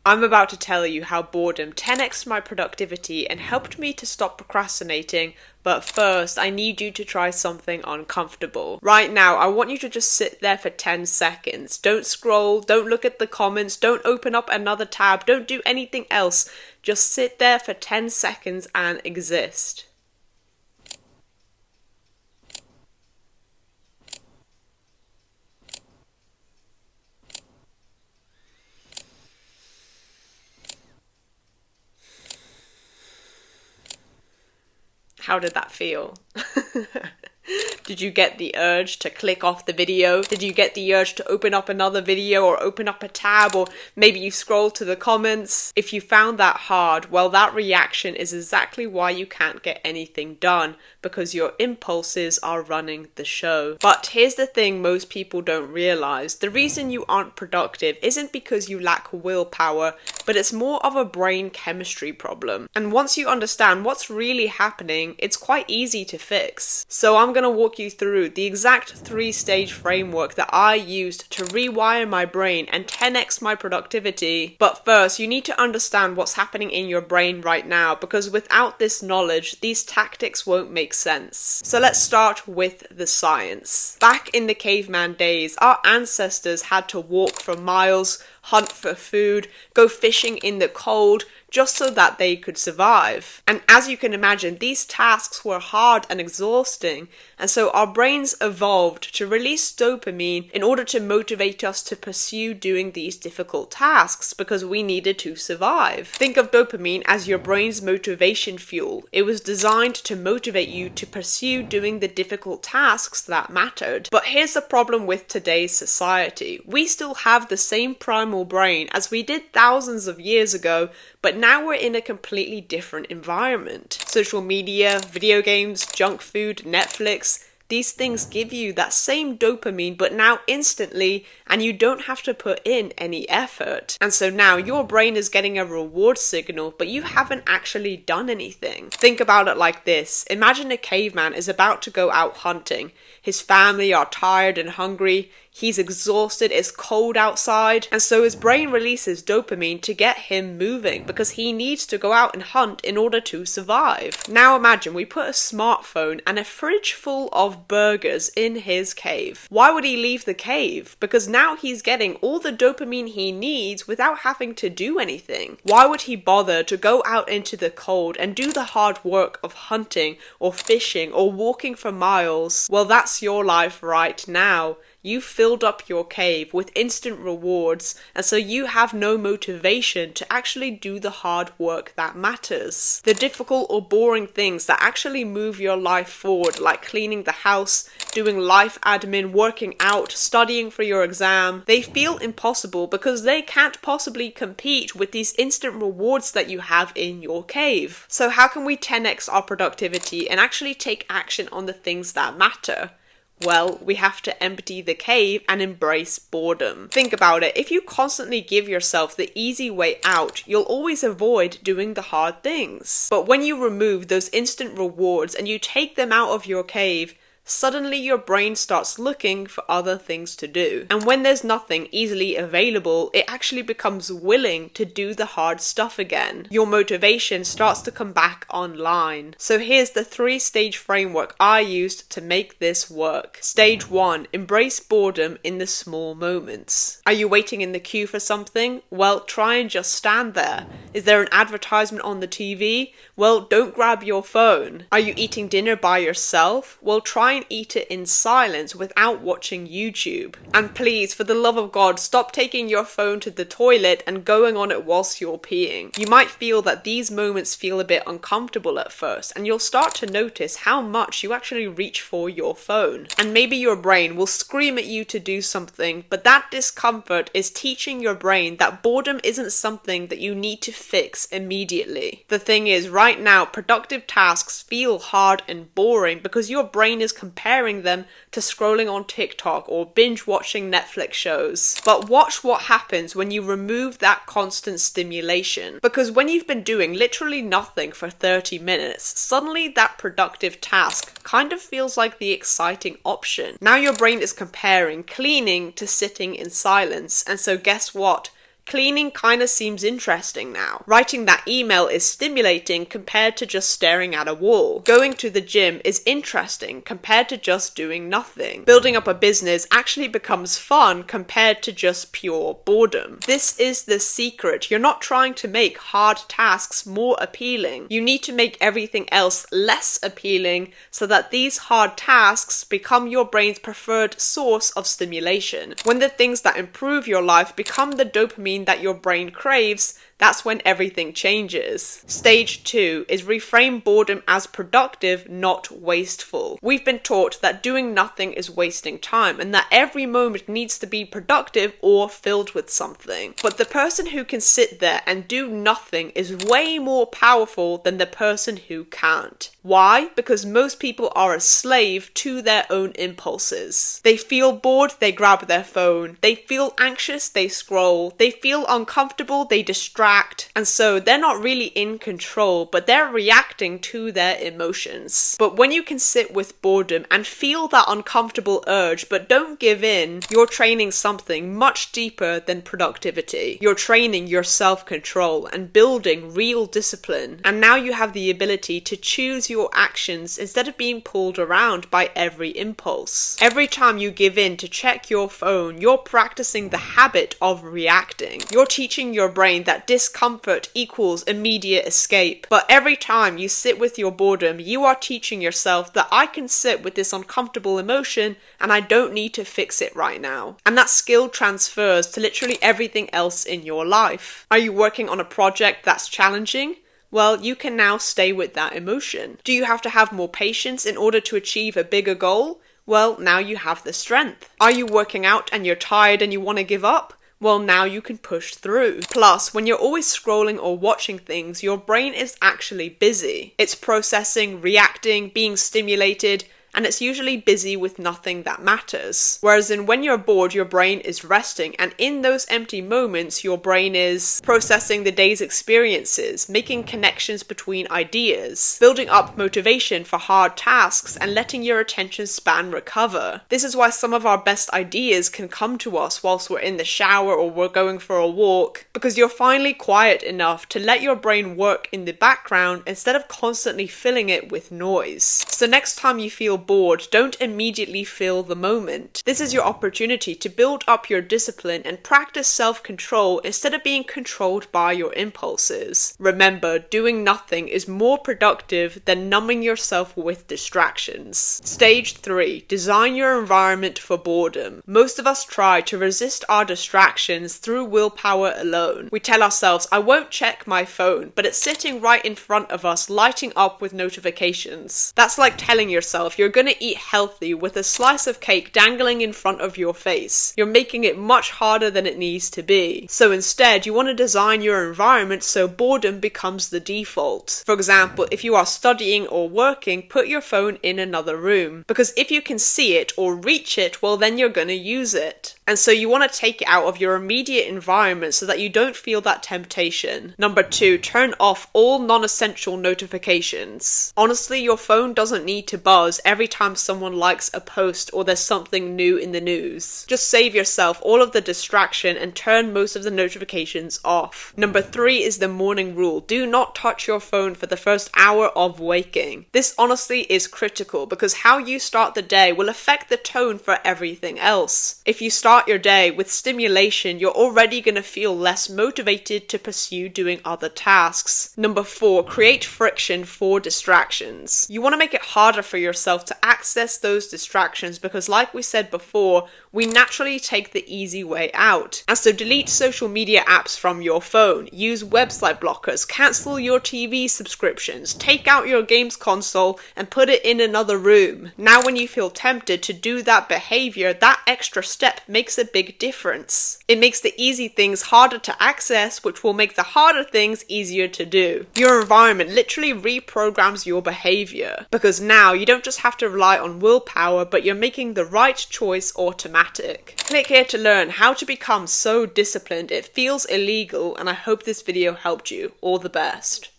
I'm about to tell you how boredom 10x'd my productivity and helped me to stop procrastinating, but first I need you to try something uncomfortable. Right now, I want you to just sit there for 10 seconds. Don't scroll, don't look at the comments, don't open up another tab, don't do anything else. Just sit there for 10 seconds and exist. How did that feel? Did you get the urge to click off the video? Did you get the urge to open up another video or open up a tab, or maybe you scroll to the comments? If you found that hard, well, that reaction is exactly why you can't get anything done, because your impulses are running the show. But here's the thing most people don't realize. The reason you aren't productive isn't because you lack willpower, but it's more of a brain chemistry problem. And once you understand what's really happening, it's quite easy to fix. So I'm going to walk you through the exact 3-stage framework that I used to rewire my brain and 10x my productivity. But first, you need to understand what's happening in your brain right now, because without this knowledge, these tactics won't make sense. So let's start with the science. Back in the caveman days, our ancestors had to walk for miles, hunt for food, go fishing in the cold, just so that they could survive. And as you can imagine, these tasks were hard and exhausting, and so our brains evolved to release dopamine in order to motivate us to pursue doing these difficult tasks, because we needed to survive. Think of dopamine as your brain's motivation fuel. It was designed to motivate you to pursue doing the difficult tasks that mattered. But here's the problem with today's society. We still have the same primal brain as we did thousands of years ago, but now we're in a completely different environment. Social media, video games, junk food, Netflix, these things give you that same dopamine, but now instantly, and you don't have to put in any effort. And so now your brain is getting a reward signal, but you haven't actually done anything. Think about it like this. Imagine a caveman is about to go out hunting. His family are tired and hungry. He's exhausted, it's cold outside, and so his brain releases dopamine to get him moving, because he needs to go out and hunt in order to survive. Now imagine we put a smartphone and a fridge full of burgers in his cave. Why would he leave the cave? Because now he's getting all the dopamine he needs without having to do anything. Why would he bother to go out into the cold and do the hard work of hunting or fishing or walking for miles? Well, that's your life right now. You filled up your cave with instant rewards, and so you have no motivation to actually do the hard work that matters. The difficult or boring things that actually move your life forward, like cleaning the house, doing life admin, working out, studying for your exam, they feel impossible because they can't possibly compete with these instant rewards that you have in your cave. So how can we 10x our productivity and actually take action on the things that matter? Well, we have to empty the cave and embrace boredom. Think about it. If you constantly give yourself the easy way out, you'll always avoid doing the hard things. But when you remove those instant rewards and you take them out of your cave, suddenly your brain starts looking for other things to do. And when there's nothing easily available, it actually becomes willing to do the hard stuff again. Your motivation starts to come back online. So here's the 3-stage framework I used to make this work. Stage 1, embrace boredom in the small moments. Are you waiting in the queue for something? Well, try and just stand there. Is there an advertisement on the TV? Well, don't grab your phone. Are you eating dinner by yourself? Well, try and eat it in silence without watching YouTube. And please, for the love of God, stop taking your phone to the toilet and going on it whilst you're peeing. You might feel that these moments feel a bit uncomfortable at first, and you'll start to notice how much you actually reach for your phone. And maybe your brain will scream at you to do something, but that discomfort is teaching your brain that boredom isn't something that you need to fix immediately. The thing is, right now, productive tasks feel hard and boring because your brain is comparing them to scrolling on TikTok or binge watching Netflix shows. But watch what happens when you remove that constant stimulation. Because when you've been doing literally nothing for 30 minutes, suddenly that productive task kind of feels like the exciting option. Now your brain is comparing cleaning to sitting in silence, and so guess what? Cleaning kinda seems interesting now. Writing that email is stimulating compared to just staring at a wall. Going to the gym is interesting compared to just doing nothing. Building up a business actually becomes fun compared to just pure boredom. This is the secret. You're not trying to make hard tasks more appealing. You need to make everything else less appealing so that these hard tasks become your brain's preferred source of stimulation. When the things that improve your life become the dopamine that your brain craves, that's when everything changes. Stage 2 is reframe boredom as productive, not wasteful. We've been taught that doing nothing is wasting time and that every moment needs to be productive or filled with something. But the person who can sit there and do nothing is way more powerful than the person who can't. Why? Because most people are a slave to their own impulses. They feel bored, they grab their phone. They feel anxious, they scroll. They feel uncomfortable, they distract. And so they're not really in control, but they're reacting to their emotions. But when you can sit with boredom and feel that uncomfortable urge but don't give in, you're training something much deeper than productivity. You're training your self-control and building real discipline. And now you have the ability to choose your actions instead of being pulled around by every impulse. Every time you give in to check your phone, you're practicing the habit of reacting. You're teaching your brain that discomfort equals immediate escape. But every time you sit with your boredom, you are teaching yourself that I can sit with this uncomfortable emotion and I don't need to fix it right now. And that skill transfers to literally everything else in your life. Are you working on a project that's challenging? Well, you can now stay with that emotion. Do you have to have more patience in order to achieve a bigger goal? Well, now you have the strength. Are you working out and you're tired and you want to give up? Well, now you can push through. Plus, when you're always scrolling or watching things, your brain is actually busy. It's processing, reacting, being stimulated, and it's usually busy with nothing that matters. Whereas when you're bored, your brain is resting, and in those empty moments, your brain is processing the day's experiences, making connections between ideas, building up motivation for hard tasks, and letting your attention span recover. This is why some of our best ideas can come to us whilst we're in the shower or we're going for a walk, because you're finally quiet enough to let your brain work in the background instead of constantly filling it with noise. So next time you feel bored, don't immediately fill the moment. This is your opportunity to build up your discipline and practice self-control instead of being controlled by your impulses. Remember, doing nothing is more productive than numbing yourself with distractions. Stage 3. Design your environment for boredom. Most of us try to resist our distractions through willpower alone. We tell ourselves, I won't check my phone, but it's sitting right in front of us, lighting up with notifications. That's like telling yourself you're going to eat healthy with a slice of cake dangling in front of your face. You're making it much harder than it needs to be. So instead, you want to design your environment so boredom becomes the default. For example, if you are studying or working, put your phone in another room. Because if you can see it or reach it, well then you're going to use it. And so you want to take it out of your immediate environment so that you don't feel that temptation. Number 2, turn off all non-essential notifications. Honestly, your phone doesn't need to buzz every time someone likes a post or there's something new in the news. Just save yourself all of the distraction and turn most of the notifications off. Number 3 is the morning rule. Do not touch your phone for the first hour of waking. This honestly is critical because how you start the day will affect the tone for everything else. If you start your day with stimulation, you're already going to feel less motivated to pursue doing other tasks. Number 4, create friction for distractions. You want to make it harder for yourself to access those distractions because, like we said before, we naturally take the easy way out. And so delete social media apps from your phone, use website blockers, cancel your TV subscriptions, take out your games console and put it in another room. Now when you feel tempted to do that behavior, that extra step makes a big difference. It makes the easy things harder to access, which will make the harder things easier to do. Your environment literally reprograms your behavior because now you don't just have to rely on willpower, but you're making the right choice automatic. Click here to learn how to become so disciplined it feels illegal, and I hope this video helped you. All the best.